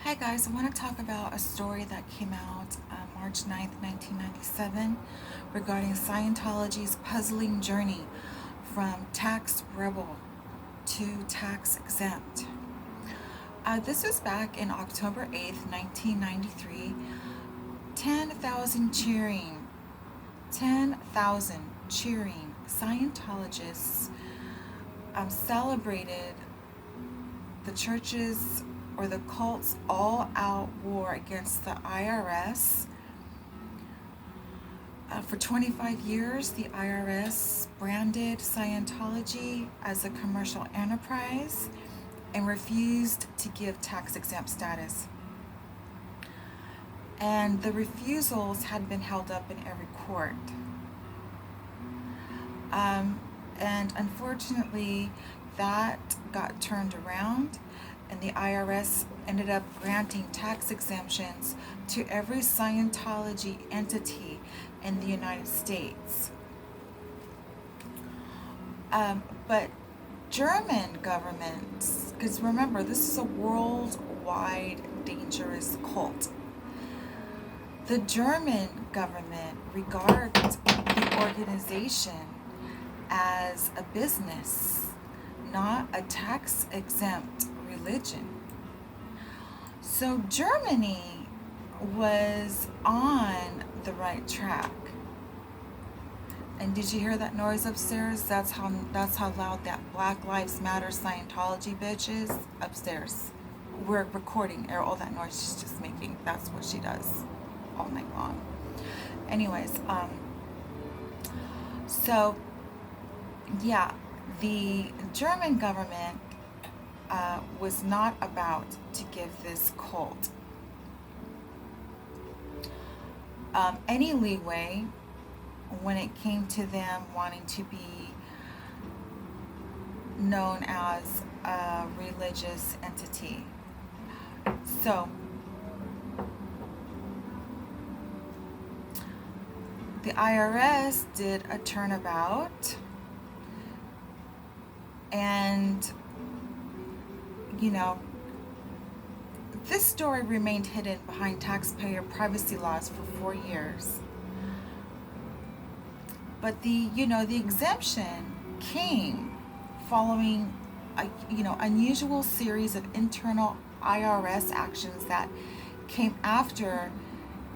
Hi guys, I want to talk about a story that came out March 9th, 1997 regarding Scientology's puzzling journey from tax rebel to tax exempt. This was back in October 8th, 1993. 10,000 cheering Scientologists celebrated the church's or the cult's all-out war against the I.R.S. For 25 years, the I.R.S. branded Scientology as a commercial enterprise and refused to give tax-exempt status. And the refusals had been held up in every court. And unfortunately, that got turned around, and the I.R.S. ended up granting tax exemptions to every Scientology entity in the United States. But German governments, because remember, this is a worldwide dangerous cult. The German government regards the organization as a business, not a tax-exempt religion. So Germany was on the right track. And did you hear that noise upstairs? That's how loud that Black Lives Matter Scientology bitch is upstairs. We're recording all that noise she's just making. That's what she does all night long. Anyways, so yeah, the German government was not about to give this cult any leeway when it came to them wanting to be known as a religious entity. So the I.R.S. did a turnabout, and this story remained hidden behind taxpayer privacy laws for 4 years. But the exemption came following a unusual series of internal I.R.S. actions that came after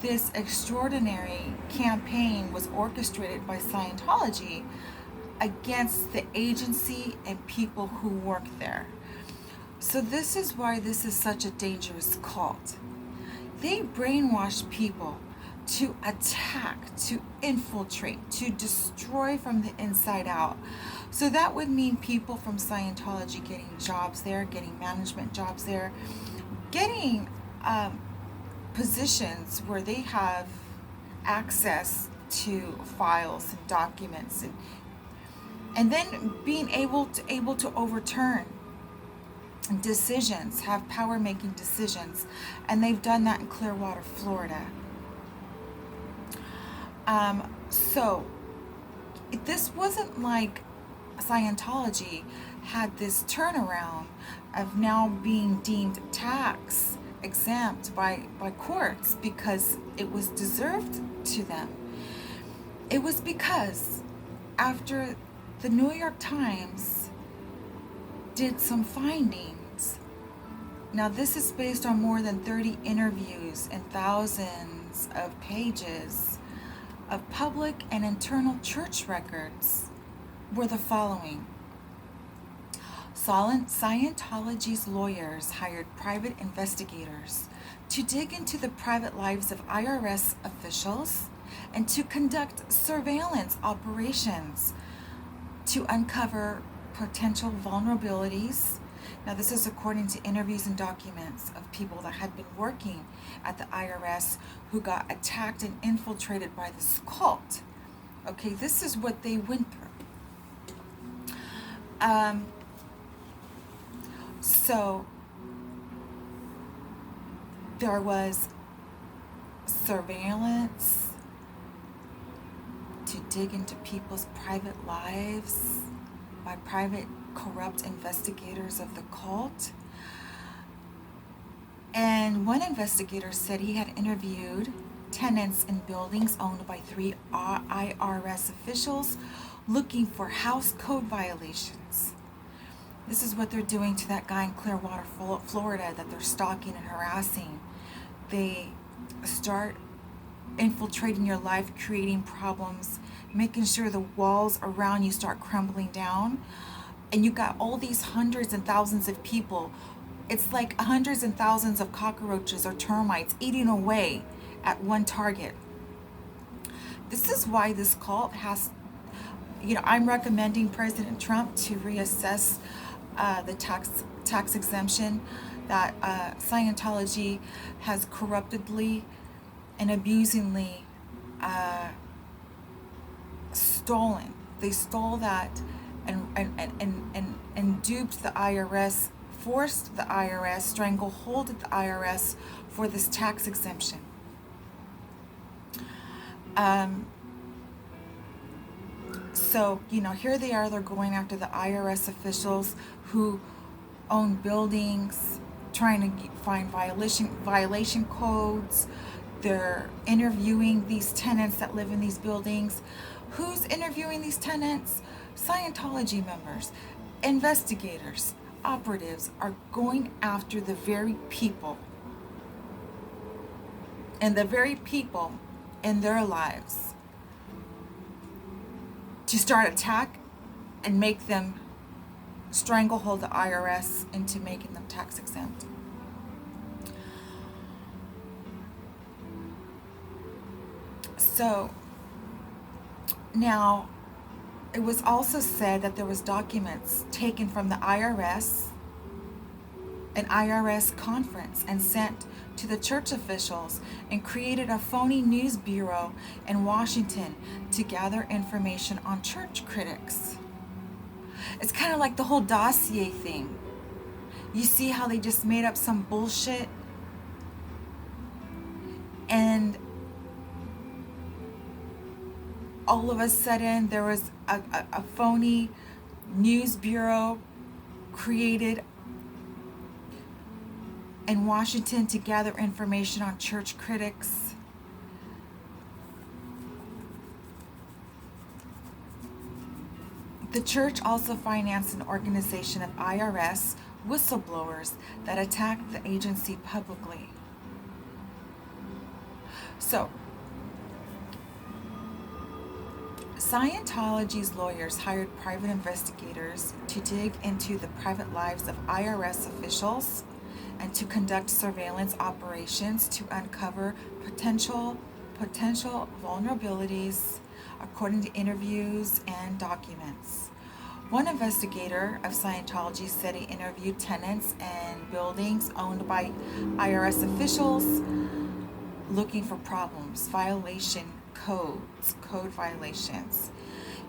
this extraordinary campaign was orchestrated by Scientology against the agency and people who work there. So this is why this is such a dangerous cult. They brainwash people to attack, to infiltrate, to destroy from the inside out. So that would mean people from Scientology getting jobs there, getting management jobs there, getting positions where they have access to files and documents, and then being able to overturn decisions, have power making decisions. And they've done that in Clearwater, Florida. So this wasn't like Scientology had this turnaround of now being deemed tax exempt by courts because it was deserved to them. It was because after the New York Times did some findings. Now this is based on more than 30 interviews and thousands of pages of public and internal church records, were the following. Scientology's lawyers hired private investigators to dig into the private lives of I.R.S. officials and to conduct surveillance operations to uncover potential vulnerabilities. Now this is according to interviews and documents of people that had been working at the I.R.S. who got attacked and infiltrated by this cult. Okay, this is what they went through. So there was surveillance to dig into people's private lives by private corrupt investigators of the cult. And And one investigator said he had interviewed tenants in buildings owned by three I.R.S. officials looking for house code violations. This is what they're doing to that guy in Clearwater, Florida, that they're stalking and harassing. They start infiltrating your life, creating problems, making sure the walls around you start crumbling down. And you got all these hundreds and thousands of people. It's like hundreds and thousands of cockroaches or termites eating away at one target. This is why this cult has, I'm recommending President Trump to reassess the tax exemption that Scientology has corruptedly and abusingly stolen. They stole that and duped the IRS, forced the IRS, strangleholded the IRS for this tax exemption. So, here they are, they're going after the IRS officials who own buildings, trying to find violation codes. They're interviewing these tenants that live in these buildings. Who's interviewing these tenants? Scientology members, investigators, operatives are going after the very people and the very people in their lives to start attack and make them stranglehold the IRS into making them tax exempt. So now it was also said that there was documents taken from the IRS, an IRS conference, and sent to the church officials, and created a phony news bureau in Washington to gather information on church critics. It's kind of like the whole dossier thing. You see how they just made up some bullshit, and all of a sudden there was a phony news bureau created in Washington to gather information on church critics. The church also financed an organization of I.R.S. whistleblowers that attacked the agency publicly. So, Scientology's lawyers hired private investigators to dig into the private lives of IRS officials and to conduct surveillance operations to uncover potential vulnerabilities, according to interviews and documents. One investigator of Scientology said he interviewed tenants and buildings owned by IRS officials looking for problems, code violations.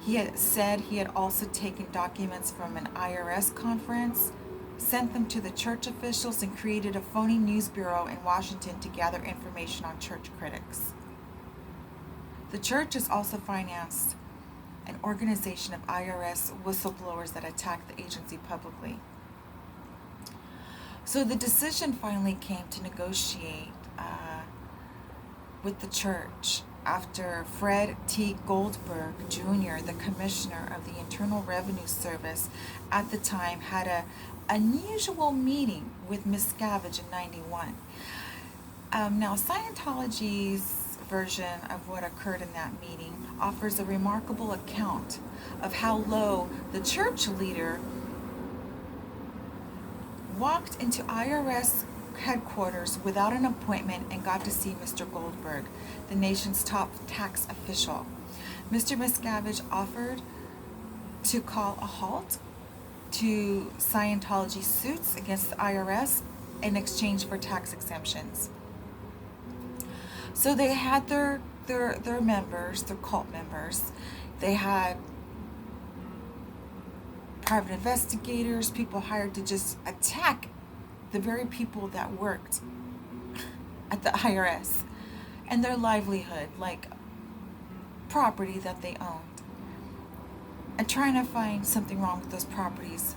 He had said he had also taken documents from an IRS conference, sent them to the church officials, and created a phony news bureau in Washington to gather information on church critics. The church has also financed an organization of IRS whistleblowers that attacked the agency publicly. So the decision finally came to negotiate with the church after Fred T. Goldberg Jr., the commissioner of the Internal Revenue Service at the time, had an unusual meeting with Miscavige in '91. Now, Scientology's version of what occurred in that meeting offers a remarkable account of how low the church leader walked into IRS headquarters without an appointment and got to see Mr. Goldberg, the nation's top tax official. Mr. Miscavige offered to call a halt to Scientology suits against the IRS in exchange for tax exemptions. So they had their members, their cult members. They had private investigators, people hired to just attack the very people that worked at the IRS and their livelihood, like property that they owned, and trying to find something wrong with those properties,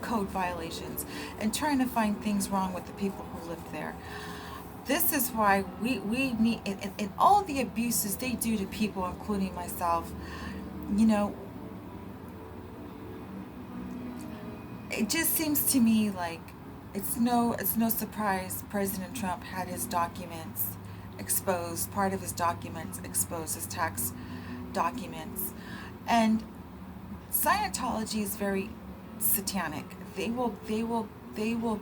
code violations, and trying to find things wrong with the people who lived there. This is why we need, and all the abuses they do to people, including myself, you know, it just seems to me like it's no surprise President Trump had his documents exposed, part of his documents exposed, his tax documents. And Scientology is very satanic. They will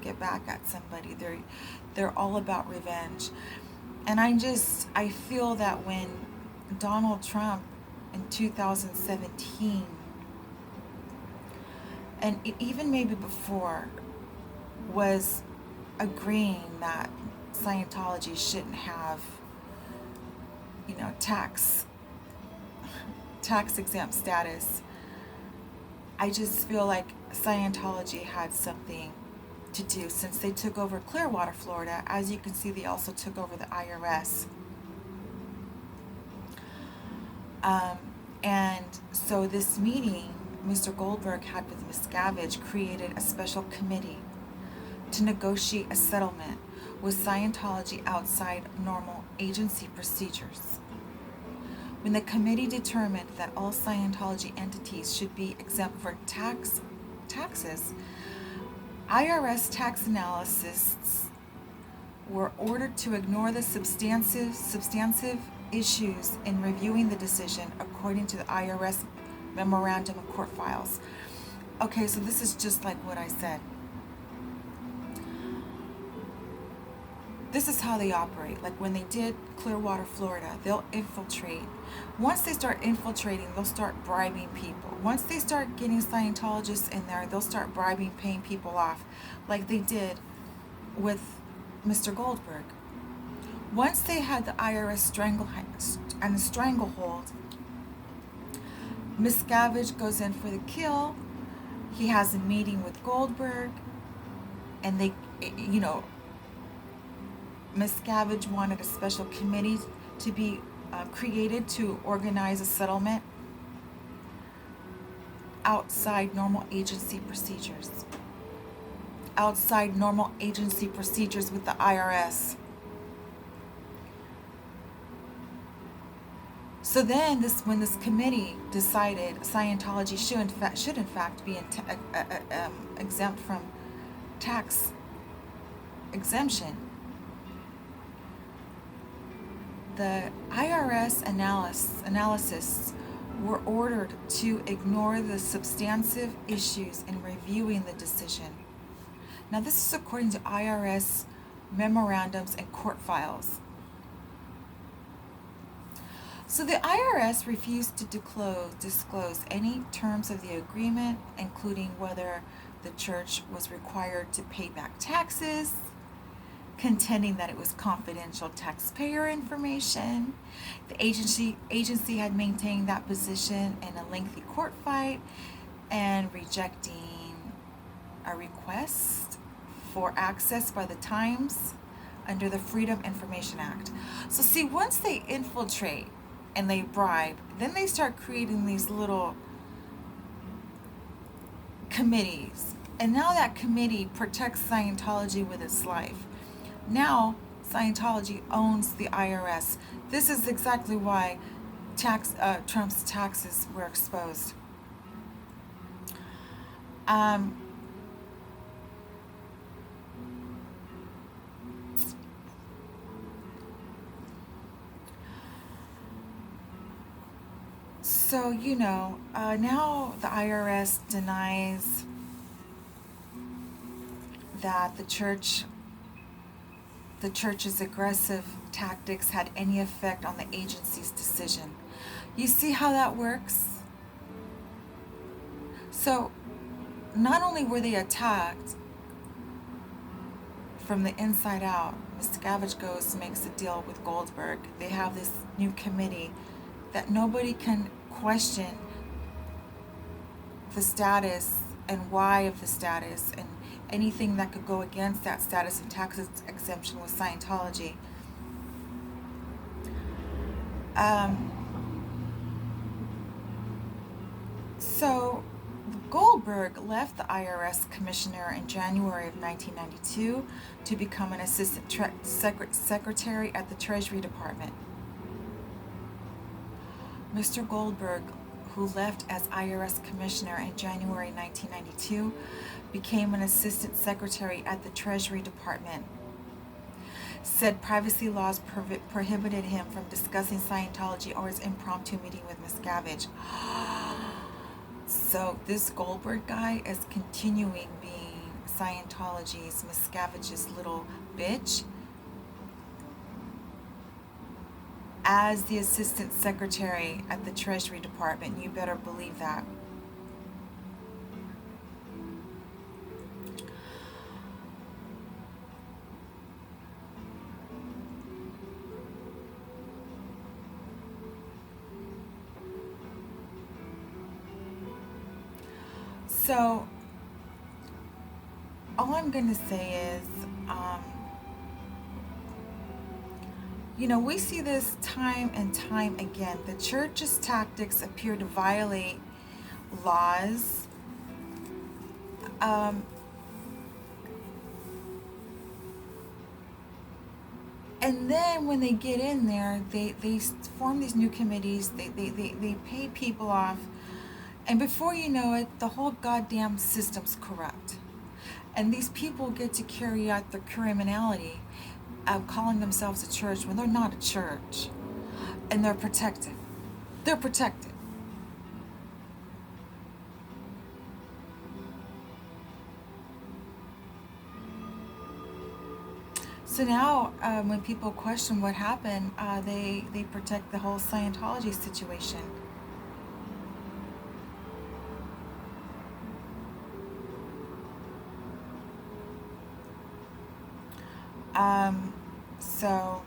get back at somebody. They're all about revenge. And I feel that when Donald Trump in 2017, and even maybe before, was agreeing that Scientology shouldn't have, tax exempt status, I just feel like Scientology had something to do since they took over Clearwater, Florida. As you can see, they also took over the I.R.S. And so this meeting Mr. Goldberg had with Miscavige created a special committee to negotiate a settlement with Scientology outside normal agency procedures. When the committee determined that all Scientology entities should be exempt from taxes, I.R.S. tax analysts were ordered to ignore the substantive issues in reviewing the decision, according to the I.R.S. memorandum of court files. Okay, so this is just like what I said. This is how they operate. Like when they did Clearwater, Florida, they'll infiltrate. Once they start infiltrating, they'll start bribing people. Once they start getting Scientologists in there, they'll start bribing, paying people off, like they did with Mr. Goldberg. Once they had the I.R.S. stranglehold, Miscavige goes in for the kill. He has a meeting with Goldberg, and Miscavige wanted a special committee to be created to organize a settlement outside normal agency procedures. Outside normal agency procedures with the I.R.S. So then, when this committee decided Scientology should in fact be exempt from tax exemption, the I.R.S. analysts were ordered to ignore the substantive issues in reviewing the decision. Now, this is according to I.R.S. memorandums and court files. So the I.R.S. refused to disclose any terms of the agreement, including whether the church was required to pay back taxes, contending that it was confidential taxpayer information. The agency had maintained that position in a lengthy court fight and rejecting a request for access by the Times under the Freedom Information Act. So see, once they infiltrate and they bribe, then they start creating these little committees. And now that committee protects Scientology with its life. Now Scientology owns the I.R.S. This is exactly why Trump's taxes were exposed. So, now the I.R.S. denies that the church's aggressive tactics had any effect on the agency's decision. You see how that works? So, not only were they attacked from the inside out, Miscavige goes, makes a deal with Goldberg. They have this new committee that nobody can question the status and why of the status and anything that could go against that status and tax exemption with Scientology. So Goldberg left the IRS commissioner in January of 1992 to become an assistant secretary at the Treasury Department. Mr. Goldberg, who left as IRS commissioner in January 1992, became an assistant secretary at the Treasury Department. Said privacy laws prohibited him from discussing Scientology or his impromptu meeting with Miscavige. So this Goldberg guy is continuing being Scientology's, Miscavige's little bitch as the assistant secretary at the Treasury Department. You better believe that. So, all I'm going to say is, we see this time and time again. The church's tactics appear to violate laws. And then when they get in there, they form these new committees, they pay people off. And before you know it, the whole goddamn system's corrupt. And these people get to carry out their criminality of calling themselves a church when they're not a church. And they're protected. They're protected. So now, when people question what happened, they protect the whole Scientology situation. So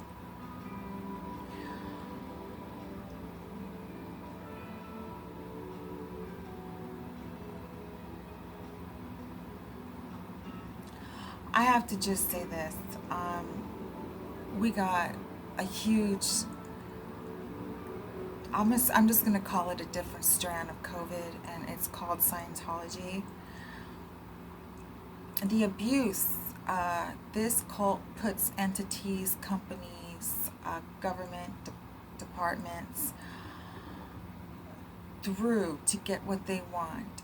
I have to just say this. We got a huge, I'm just going to call it a different strand of COVID, and it's called Scientology. The abuse, this cult puts entities, companies, government departments through to get what they want.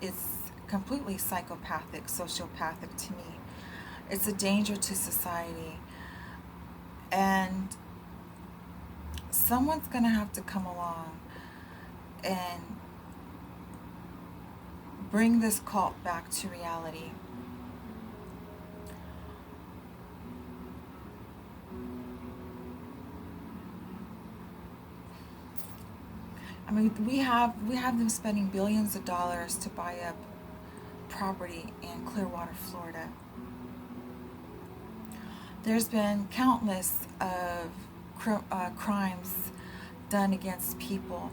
It's completely psychopathic, sociopathic to me. It's a danger to society. And someone's going to have to come along and bring this cult back to reality. I mean, we have them spending billions of dollars to buy up property in Clearwater, Florida. There's been countless of crimes done against people.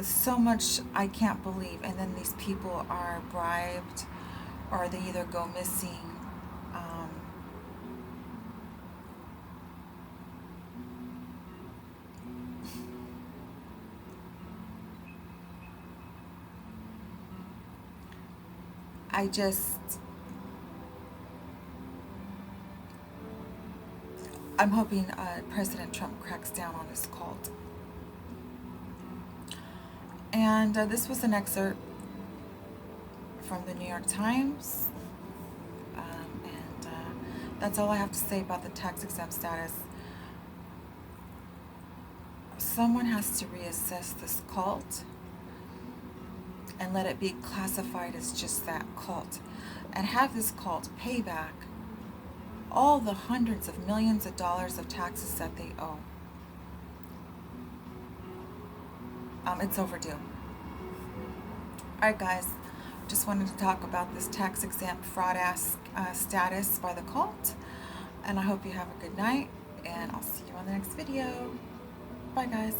So much I can't believe, and then these people are bribed, or they either go missing. I'm hoping President Trump cracks down on this cult. And this was an excerpt from the New York Times. And that's all I have to say about the tax-exempt status. Someone has to reassess this cult and let it be classified as just that cult, and have this cult pay back all the hundreds of millions of dollars of taxes that they owe. It's overdue. Alright guys, just wanted to talk about this tax-exempt fraud-ass status by the cult, and I hope you have a good night, and I'll see you on the next video. Bye guys.